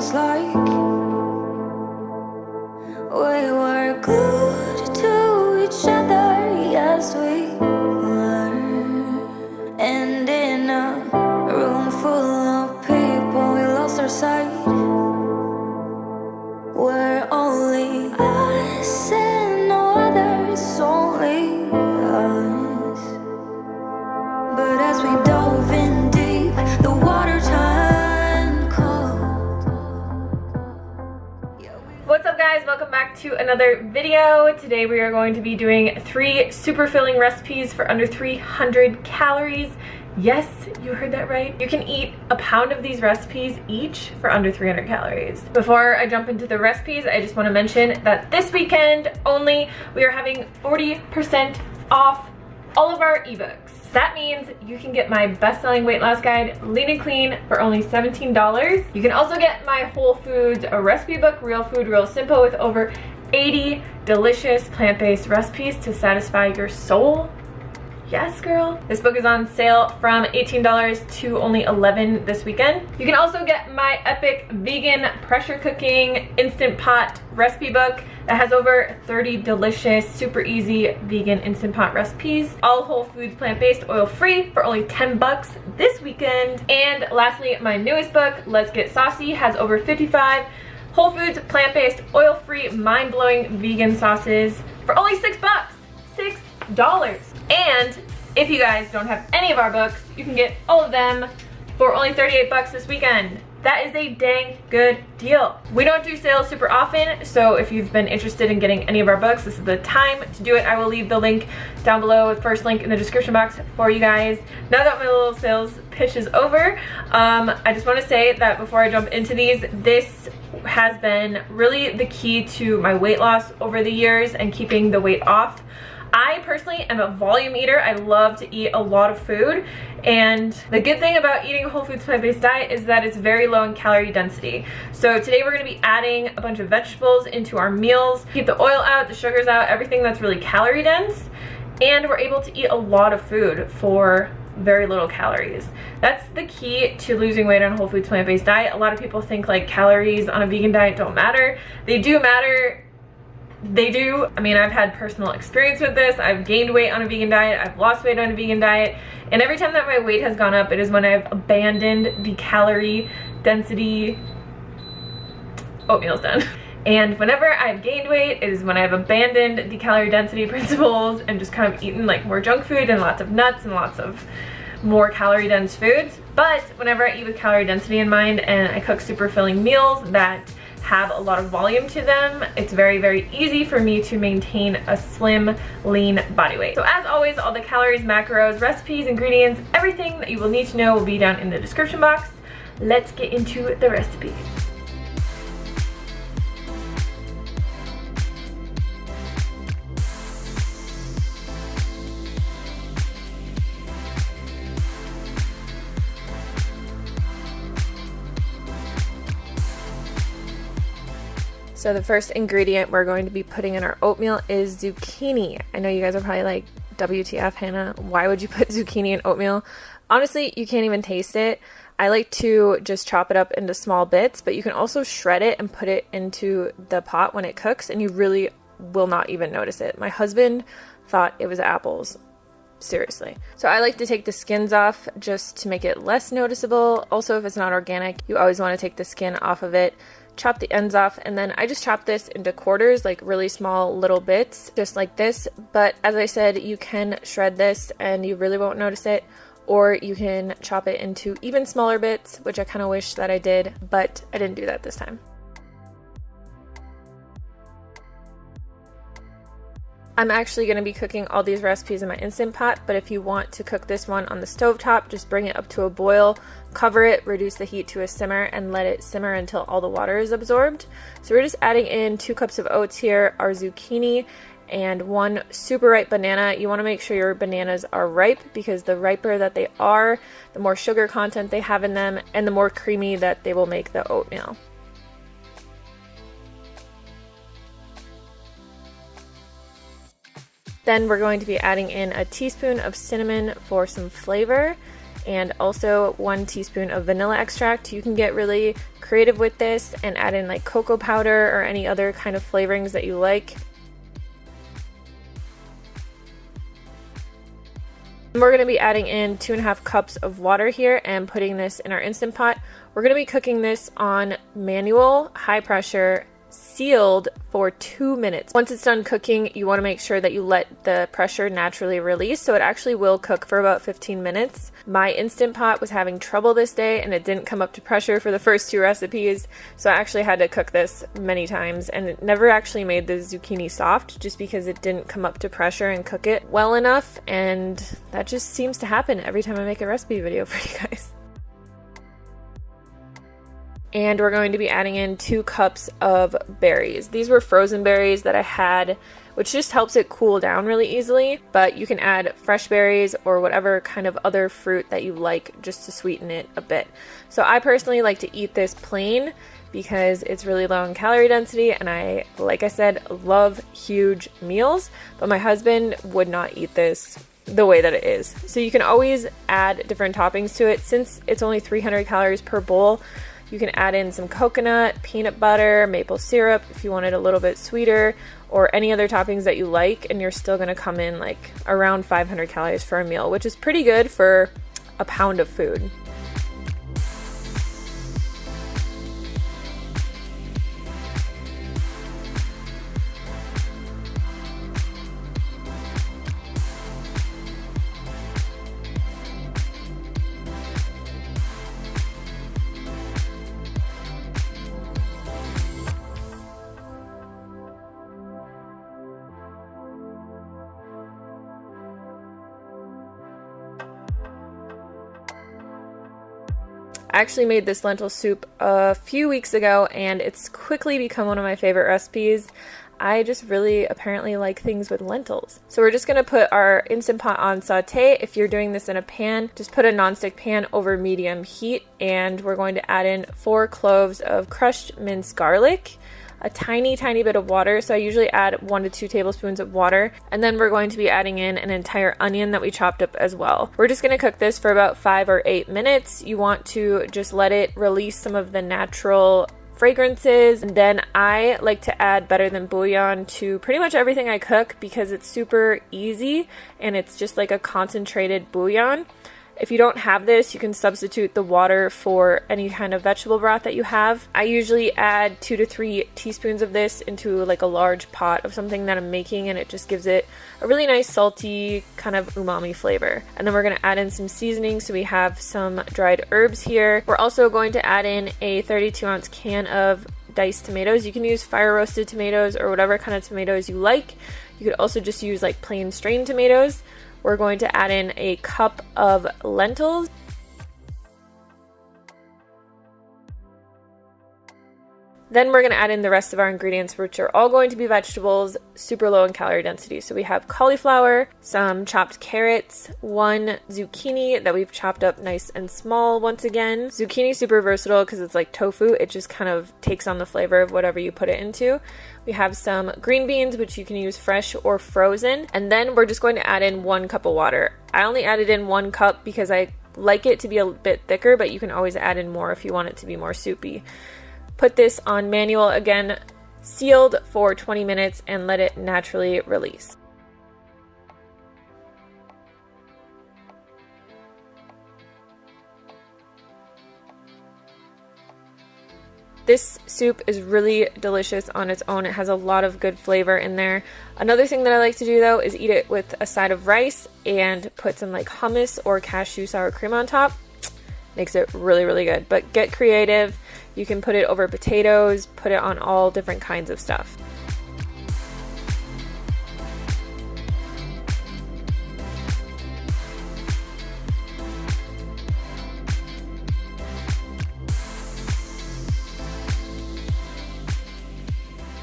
feels like we were glued to each other, yes we were. And in a room full of people, we lost our sight. We're only us and no others, only us. But as we dove in deep, the water turned cold. What's up guys, welcome back to another video. Today we are going to be doing 3 super filling recipes for under 300 calories. Yes, you heard that right. You can eat a pound of these recipes each for under 300 calories. Before I jump into the recipes, I just want to mention that this weekend only, we are having 40% off all of our ebooks. That means you can get my best-selling weight loss guide, Lean and Clean, for only $17. You can also get my Whole Foods recipe book, Real Food, Real Simple, with over 80 delicious plant-based recipes to satisfy your soul. Yes, girl. This book is on sale from $18 to only $11 this weekend. You can also get my epic vegan pressure cooking instant pot recipe book that has over 30 delicious, super easy vegan instant pot recipes. All Whole Foods plant-based, oil-free, for only $10 this weekend. And lastly, my newest book, Let's Get Saucy, has over 55 Whole Foods plant-based, oil-free, mind-blowing vegan sauces for only $6. $6. And if you guys don't have any of our books, you can get all of them for only $38 this weekend. That is a dang good deal. We don't do sales super often, so if you've been interested in getting any of our books, this is the time to do it. I will leave the link down below, the first link in the description box for you guys. Now that my little sales pitch is over, I just want to say that before I jump into these, this has been really the key to my weight loss over the years and keeping the weight off. I personally am a volume eater. I love to eat a lot of food, and the good thing about eating a whole foods plant-based diet is that it's very low in calorie density. So today we're going to be adding a bunch of vegetables into our meals, keep the oil out, the sugars out, everything that's really calorie dense, and we're able to eat a lot of food for very little calories. That's the key to losing weight on a whole foods plant-based diet. A lot of people think like calories on a vegan diet don't matter. They do matter. They do. I mean, I've had personal experience with this. I've gained weight on a vegan diet. I've lost weight on a vegan diet. And every time that my weight has gone up, it is when I've abandoned the calorie density. Oatmeal's done. And whenever I've gained weight, it is when I've abandoned the calorie density principles and just kind of eaten like more junk food and lots of nuts and lots of more calorie dense foods. But whenever I eat with calorie density in mind and I cook super filling meals that have a lot of volume to them, it's very, very easy for me to maintain a slim, lean body weight. So as always, all the calories, macros, recipes, ingredients, everything that you will need to know will be down in the description box. Let's get into the recipes. So the first ingredient we're going to be putting in our oatmeal is zucchini. I know you guys are probably like, WTF, Hannah, why would you put zucchini in oatmeal? Honestly, you can't even taste it. I like to just chop it up into small bits, but you can also shred it and put it into the pot when it cooks, and you really will not even notice it. My husband thought it was apples. Seriously. So I like to take the skins off just to make it less noticeable. Also, if it's not organic, you always want to take the skin off of it. Chop the ends off, and then I just chop this into quarters, like really small little bits, just like this. But as I said, you can shred this and you really won't notice it, or you can chop it into even smaller bits, which I kind of wish that I did, but I didn't do that this time. I'm actually going to be cooking all these recipes in my Instant Pot, but if you want to cook this one on the stovetop, just bring it up to a boil, cover it, reduce the heat to a simmer, and let it simmer until all the water is absorbed. So we're just adding in 2 cups of oats here, our zucchini, and 1 super ripe banana. You want to make sure your bananas are ripe, because the riper that they are, the more sugar content they have in them, and the more creamy that they will make the oatmeal. Then we're going to be adding in a teaspoon of cinnamon for some flavor, and also 1 teaspoon of vanilla extract. You can get really creative with this and add in like cocoa powder or any other kind of flavorings that you like. We're going to be adding in 2.5 cups of water here and putting this in our Instant Pot. We're going to be cooking this on manual, high pressure, sealed for 2 minutes. Once it's done cooking, you want to make sure that you let the pressure naturally release, so it actually will cook for about 15 minutes. My Instant Pot was having trouble this day and it didn't come up to pressure for the first 2 recipes, so I actually had to cook this many times, and it never actually made the zucchini soft just because it didn't come up to pressure and cook it well enough, and that just seems to happen every time I make a recipe video for you guys. And we're going to be adding in 2 cups of berries. These were frozen berries that I had, which just helps it cool down really easily, but you can add fresh berries or whatever kind of other fruit that you like just to sweeten it a bit. So I personally like to eat this plain because it's really low in calorie density, and I, like I said, love huge meals, but my husband would not eat this the way that it is. So you can always add different toppings to it. Since it's only 300 calories per bowl, you can add in some coconut, peanut butter, maple syrup if you want it a little bit sweeter, or any other toppings that you like, and you're still going to come in like around 500 calories for a meal, which is pretty good for a pound of food. I actually made this lentil soup a few weeks ago, and it's quickly become one of my favorite recipes. I just really apparently like things with lentils. So we're just going to put our Instant Pot on saute. If you're doing this in a pan, just put a nonstick pan over medium heat, and we're going to add in 4 cloves of crushed minced garlic, a tiny bit of water. So I usually add 1 to 2 tablespoons of water, and then we're going to be adding in an entire onion that we chopped up as well. We're just going to cook this for about 5 or 8 minutes. You want to just let it release some of the natural fragrances, and then I like to add better than bouillon to pretty much everything I cook because it's super easy and it's just like a concentrated bouillon. If you don't have this, you can substitute the water for any kind of vegetable broth that you have. I usually add 2 to 3 teaspoons of this into like a large pot of something that I'm making, and it just gives it a really nice salty kind of umami flavor. And then we're going to add in some seasoning, so we have some dried herbs here. We're also going to add in a 32-ounce can of diced tomatoes. You can use fire roasted tomatoes or whatever kind of tomatoes you like. You could also just use like plain strained tomatoes. We're going to add in a cup of lentils. Then we're going to add in the rest of our ingredients, which are all going to be vegetables, super low in calorie density. So we have cauliflower, some chopped carrots, 1 zucchini that we've chopped up nice and small once again. Zucchini is super versatile because it's like tofu. It just kind of takes on the flavor of whatever you put it into. We have some green beans, which you can use fresh or frozen. And then we're just going to add in 1 cup of water. I only added in 1 cup because I like it to be a bit thicker, but you can always add in more if you want it to be more soupy. Put this on manual, again, sealed for 20 minutes, and let it naturally release. This soup is really delicious on its own. It has a lot of good flavor in there. Another thing that I like to do though is eat it with a side of rice and put some like hummus or cashew sour cream on top. Makes it really good. But get creative. You can put it over potatoes, put it on all different kinds of stuff.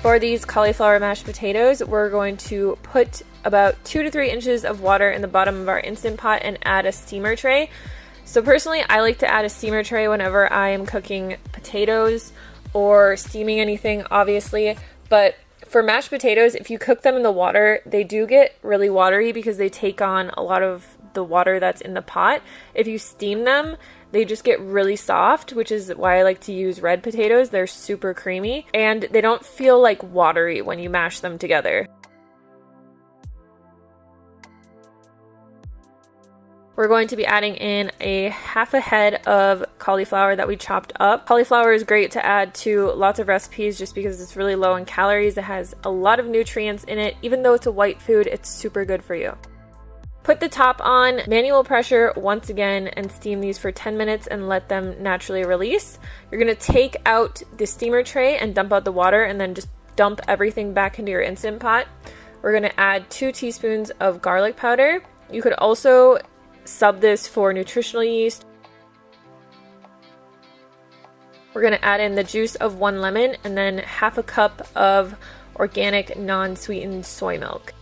For these cauliflower mashed potatoes, we're going to put about 2 to 3 inches of water in the bottom of our Instant Pot and add a steamer tray. So personally, I like to add a steamer tray whenever I am cooking potatoes or steaming anything, obviously. But for mashed potatoes, if you cook them in the water, they do get really watery because they take on a lot of the water that's in the pot. If you steam them, they just get really soft, which is why I like to use red potatoes. They're super creamy and they don't feel like watery when you mash them together. We're going to be adding in a half a head of cauliflower that we chopped up. Cauliflower is great to add to lots of recipes just because it's really low in calories. It has a lot of nutrients in it. Even though it's a white food, it's super good for you. Put the top on manual pressure once again and steam these for 10 minutes and let them naturally release. You're going to take out the steamer tray and dump out the water and then just dump everything back into your Instant Pot. We're going to add 2 teaspoons of garlic powder. You could also sub this for nutritional yeast. We're going to add in the juice of 1 lemon and then half a cup of organic non-sweetened soy milk.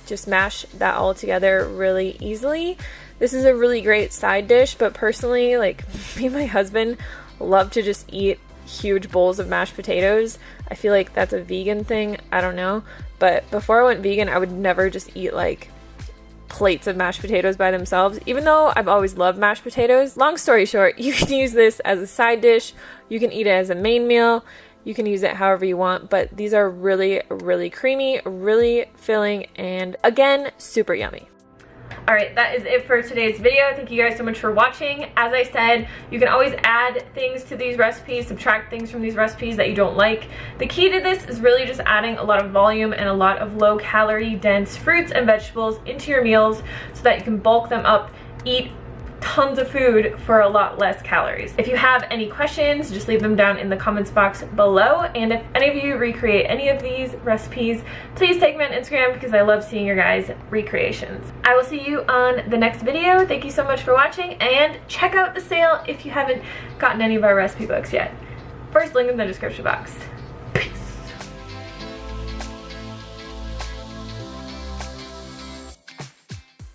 Just mash that all together really easily. This is a really great side dish, but personally, like me and my husband love to just eat huge bowls of mashed potatoes. I feel like that's a vegan thing, I don't know. But before I went vegan, I would never just eat like plates of mashed potatoes by themselves, even though I've always loved mashed potatoes. Long story short, you can use this as a side dish, you can eat it as a main meal, you can use it however you want, but these are really, really creamy, really filling, and again, super yummy. Alright, that is it for today's video. Thank you guys so much for watching. As I said, you can always add things to these recipes, subtract things from these recipes that you don't like. The key to this is really just adding a lot of volume and a lot of low calorie dense fruits and vegetables into your meals so that you can bulk them up, eat tons of food for a lot less calories. If you have any questions, just leave them down in the comments box below, and if any of you recreate any of these recipes, please tag me on Instagram because I love seeing your guys' recreations. I will see you on the next video. Thank you so much for watching, and check out the sale if you haven't gotten any of our recipe books yet. First link in the description box.